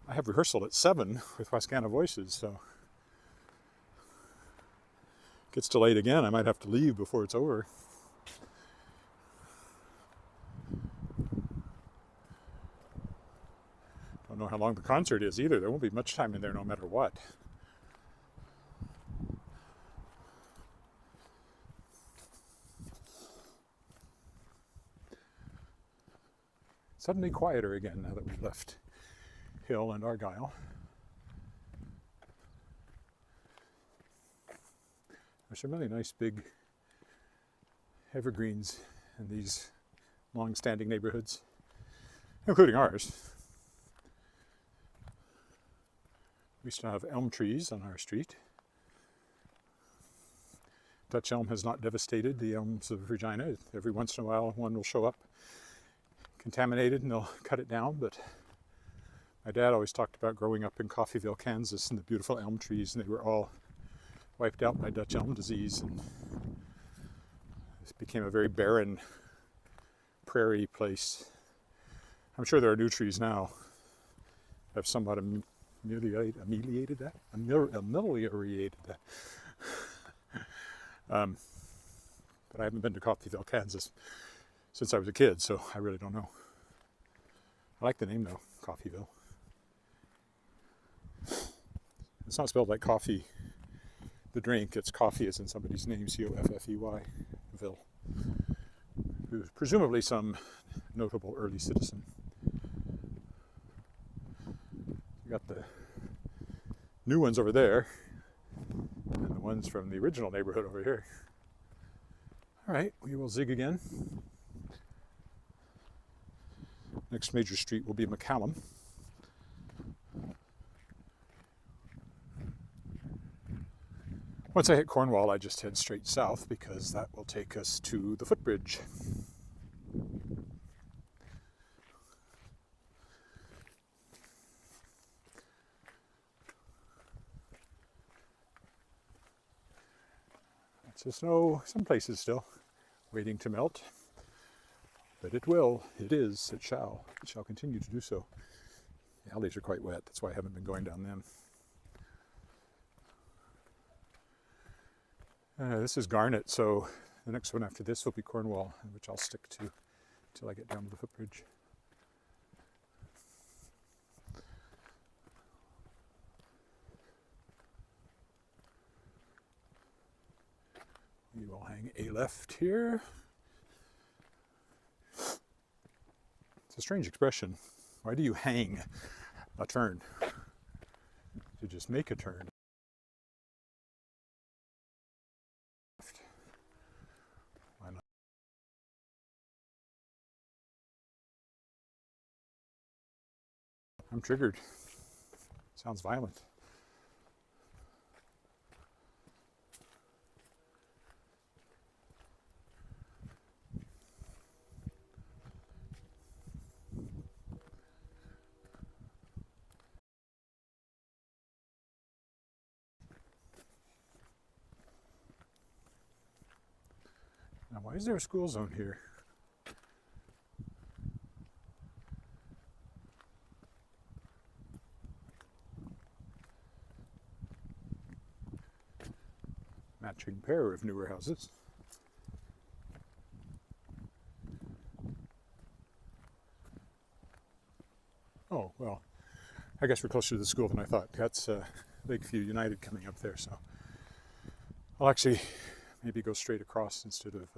I have rehearsal at 7 with Wascana Voices, so if it gets delayed again, I might have to leave before it's over. Don't know how long the concert is either. There won't be much time in there no matter what. Suddenly quieter again now that we've left Hill and Argyle. There's some really nice big evergreens in these long-standing neighborhoods, including ours. We used to have elm trees on our street. Dutch elm has not devastated the elms of Regina. Every once in a while one will show up contaminated and they'll cut it down, but my dad always talked about growing up in Coffeyville, Kansas, and the beautiful elm trees, and they were all wiped out by Dutch elm disease, and this became a very barren prairie place. I'm sure there are new trees now that have somewhat ameliorated that. But I haven't been to Coffeyville, Kansas since I was a kid, so I really don't know. I like the name though, Coffeyville. It's not spelled like coffee, the drink. It's coffee as in somebody's name, Coffey, Ville, who's presumably some notable early citizen. You got the new ones over there, and the ones from the original neighborhood over here. All right, we will zig again. Next major street will be McCallum. Once I hit Cornwall, I just head straight south because that will take us to the footbridge. It's the snow some places still, waiting to melt. But it will, it shall continue to do so. The alleys are quite wet, that's why I haven't been going down them. This is Garnet, so the next one after this will be Cornwall, which I'll stick to until I get down to the footbridge. We will hang a left here. It's a strange expression. Why do you hang a turn? To just make a turn. Why not? I'm triggered. Sounds violent. Now, why is there a school zone here? Matching pair of newer houses. Oh, well, I guess we're closer to the school than I thought. That's Lakeview United coming up there, so I'll actually maybe go straight across instead of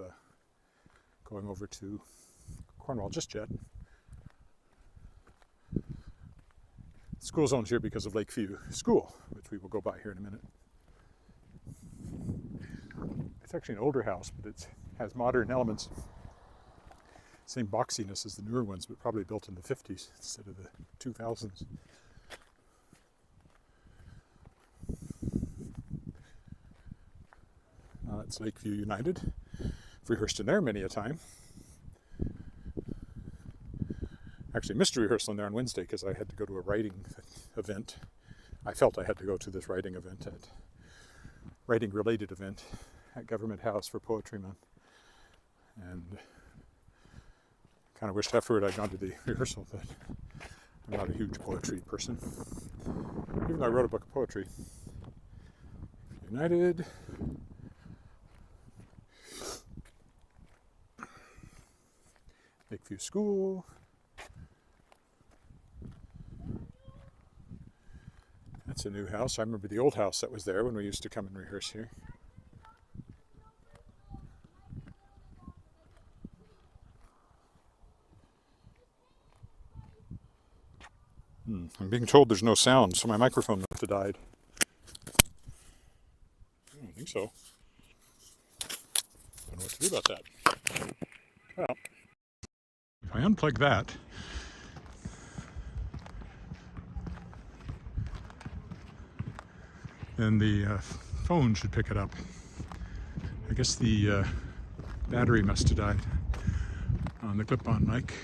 going over to Cornwall just yet. School zone's here because of Lakeview School, which we will go by here in a minute. It's actually an older house, but it has modern elements. Same boxiness as the newer ones, but probably built in the 50s instead of the 2000s. That's Lakeview United. I've rehearsed in there many a time. Actually missed a rehearsal in there on Wednesday because I had to go to a writing event. I felt I had to go to this writing related event at Government House for Poetry Month. And kind of wished afterward I'd gone to the rehearsal, but I'm not a huge poetry person. Even though I wrote a book of poetry. United. Lakeview School. That's a new house. I remember the old house that was there when we used to come and rehearse here. I'm being told there's no sound, so my microphone must have died. I don't think so. Don't know what to do about that. Well, if I unplug that, then the phone should pick it up. I guess the battery must have died on the clip-on mic.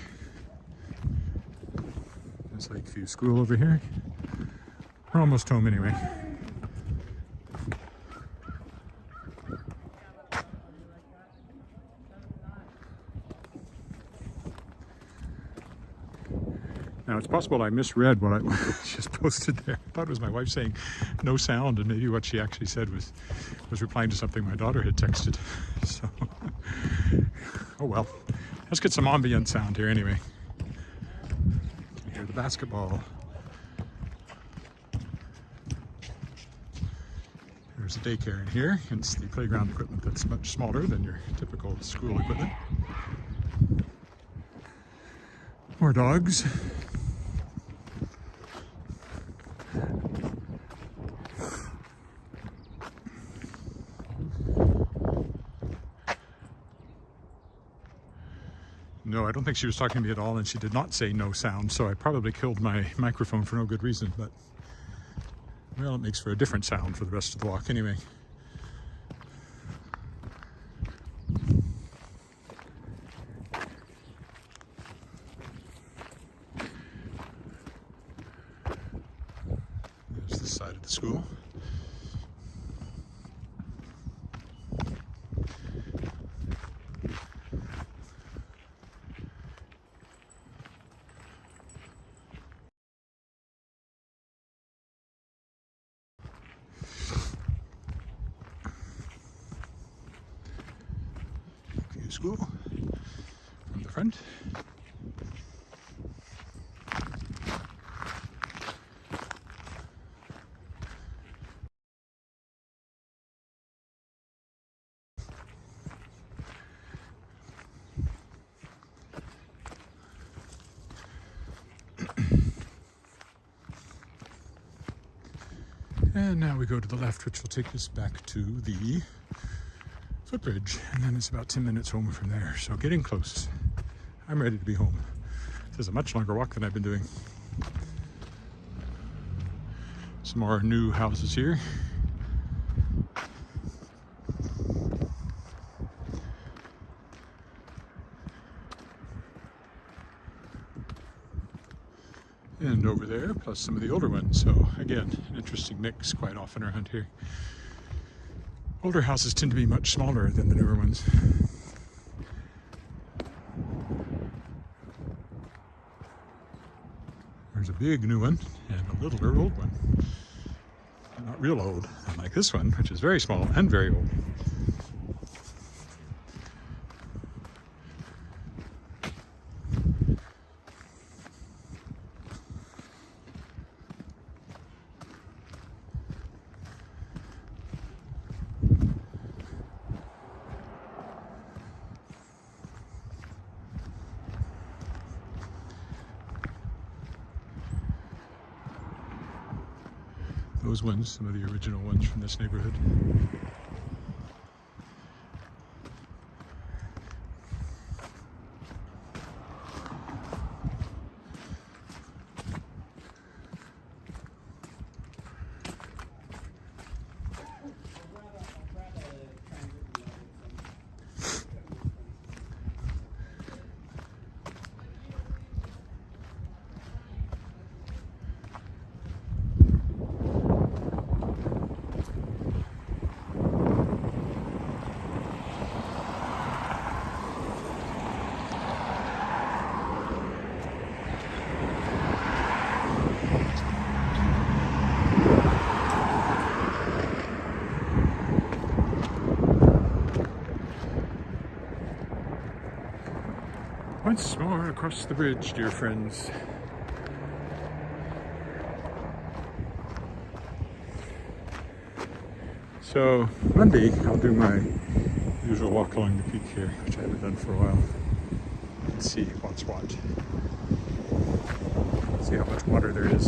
There's Lakeview School over here. We're almost home anyway. Now, it's possible I misread what I just posted there. I thought it was my wife saying no sound, and maybe what she actually said was replying to something my daughter had texted. So, oh well. Let's get some ambient sound here anyway. You can hear the basketball. There's a daycare in here, hence the playground equipment that's much smaller than your typical school equipment. More dogs. No, I don't think she was talking to me at all, and she did not say no sound, so I probably killed my microphone for no good reason, but well, it makes for a different sound for the rest of the walk anyway. There's the side of the school. School from the front. And now we go to the left, which will take us back to the footbridge, and then it's about 10 minutes home from there, so getting close. I'm ready to be home. This is a much longer walk than I've been doing. Some more new houses here. And over there, plus some of the older ones. So again, an interesting mix quite often around here. Older houses tend to be much smaller than the newer ones. There's a big new one and a littler old one. Not real old, unlike this one, which is very small and very old. Those ones, some of the original ones from this neighborhood. Once more across the bridge, dear friends. So Monday, I'll do my usual walk along the peak here, which I haven't done for a while. Let's see what's what. See how much water there is.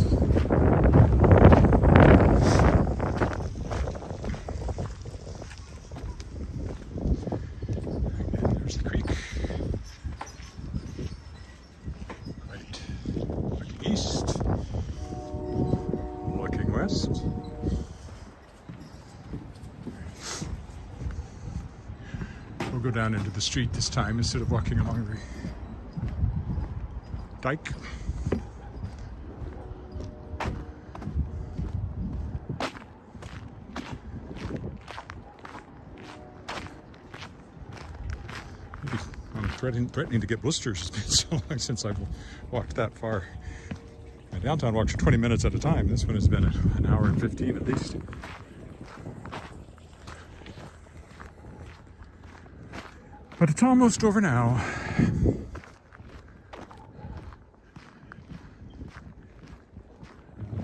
Again, there's the creek. Looking east, looking west. We'll go down into the street this time instead of walking along the dike. I'm threatening to get blisters. It's been so long since I've walked that far. My downtown walks are 20 minutes at a time. This one has been an hour and 15 at least. But it's almost over now.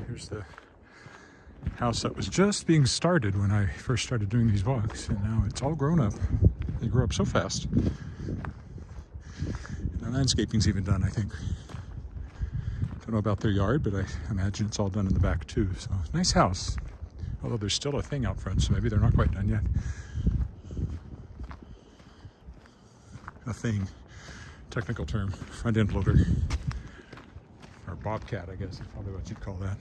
Here's the house that was just being started when I first started doing these walks, and now it's all grown up. They grew up so fast. The landscaping's even done, I think. Don't know about their yard, but I imagine it's all done in the back too. So nice house. Although there's still a thing out front, so maybe they're not quite done yet. A thing. Technical term. Front end loader. Or bobcat, I guess is probably what you'd call that.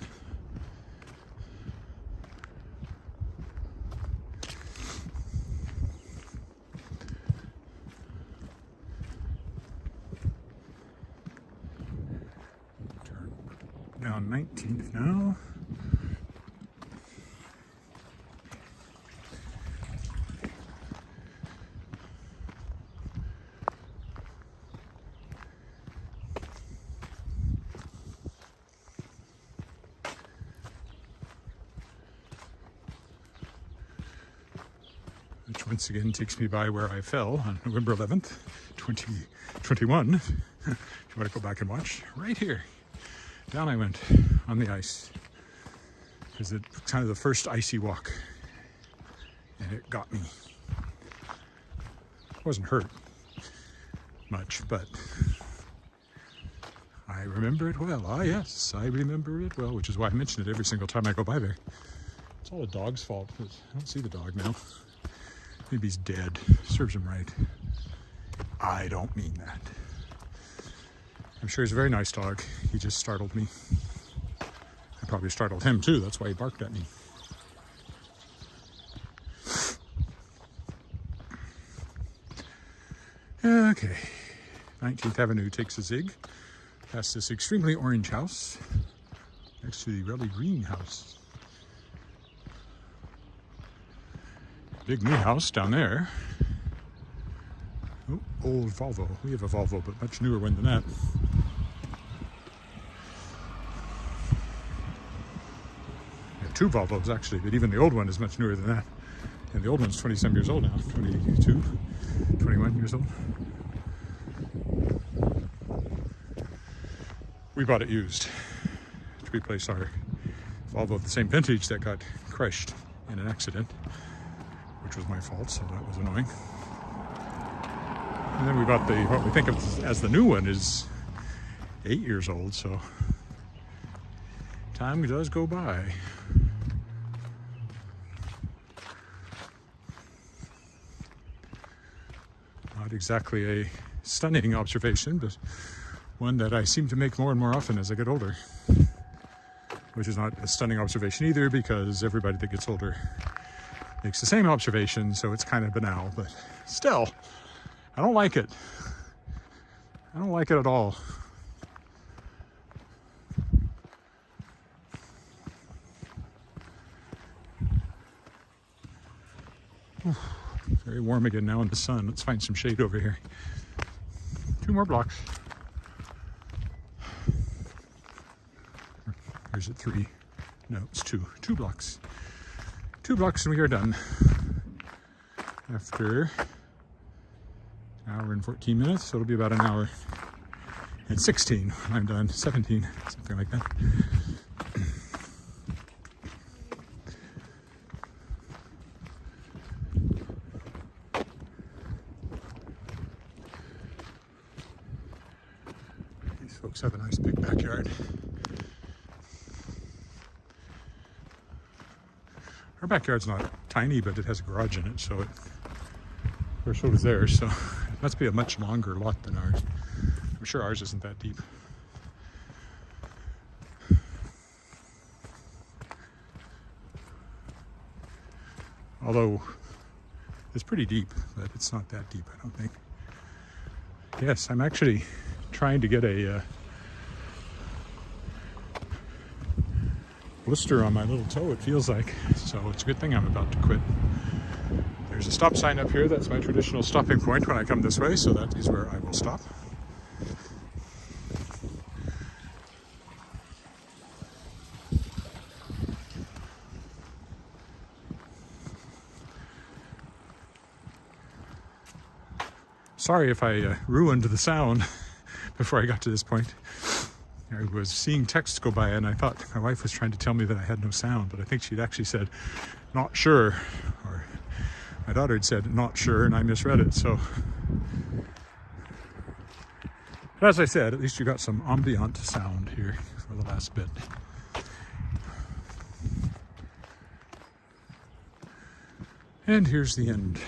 Turn down 19th now. Which once again takes me by where I fell on November 11th, 2021. If you want to go back and watch, right here. Down I went on the ice. Because it's kind of the first icy walk. And it got me. I wasn't hurt much, but I remember it well. Ah, yes, I remember it well, which is why I mention it every single time I go by there. It's all the dog's fault, but I don't see the dog now. Maybe he's dead. Serves him right. I don't mean that. I'm sure he's a very nice dog. He just startled me. I probably startled him too. That's why he barked at me. Okay. 19th Avenue takes a zig past this extremely orange house next to the really green house. Big new house down there. Oh, old Volvo. We have a Volvo, but much newer one than that. We have two Volvos actually, but even the old one is much newer than that. And the old one's 20-some years old now. 22, 21 years old. We bought it used to replace our Volvo of the same vintage that got crushed in an accident, which was my fault, so that was annoying. And then we bought what we think of as the new one is 8 years old, so time does go by. Not exactly a stunning observation, but one that I seem to make more and more often as I get older. Which is not a stunning observation either, because everybody that gets older makes the same observation, so it's kind of banal, but still, I don't like it. I don't like it at all. Very warm again now in the sun. Let's find some shade over here. 2 more blocks. Or is it 3? No, it's 2. 2 blocks. 2 blocks and we are done. After an hour and 14 minutes, so it'll be about an hour and 16 when I'm done. 17, something like that. These folks have a nice big backyard. Our backyard's not tiny, but it has a garage in it, so so does theirs, so it must be a much longer lot than ours. I'm sure ours isn't that deep. Although it's pretty deep, but it's not that deep, I don't think. Yes, I'm actually trying to get a blister on my little toe, it feels like, so it's a good thing I'm about to quit. There's a stop sign up here. That's my traditional stopping point when I come this way, so that is where I will stop. Sorry if I ruined the sound before I got to this point. I was seeing texts go by and I thought my wife was trying to tell me that I had no sound, but I think she'd actually said, not sure, or my daughter had said, not sure, and I misread it, so. But as I said, at least you got some ambient sound here for the last bit. And here's the end.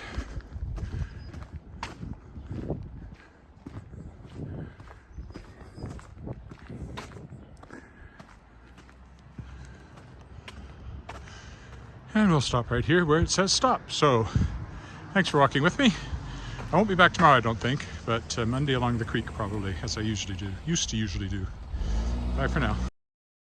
And we'll stop right here where it says stop. So thanks for walking with me. I won't be back tomorrow, I don't think, but Monday along the creek probably, as I usually do. Used to usually do. Bye for now.